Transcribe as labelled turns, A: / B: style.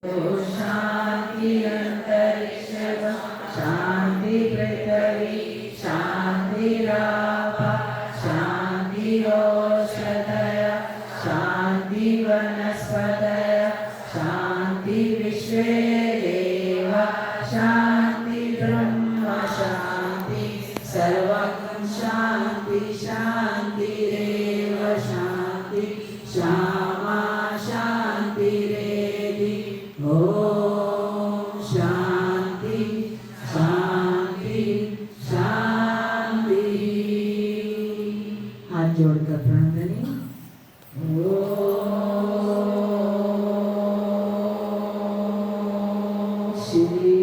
A: शांति अंतरिक्ष शांति पृथ्वी शांतिरापः शांतिरोषधयः शांति वनस्पतयः शांति विश्वे देवाः शांति ब्रह्म शांति सर्वं शांति शांतिरेव शांति श्यामा शांतिरेधि ओम शांति शांति शांति। हाथ जोड़कर प्रणव करें। ओम श्री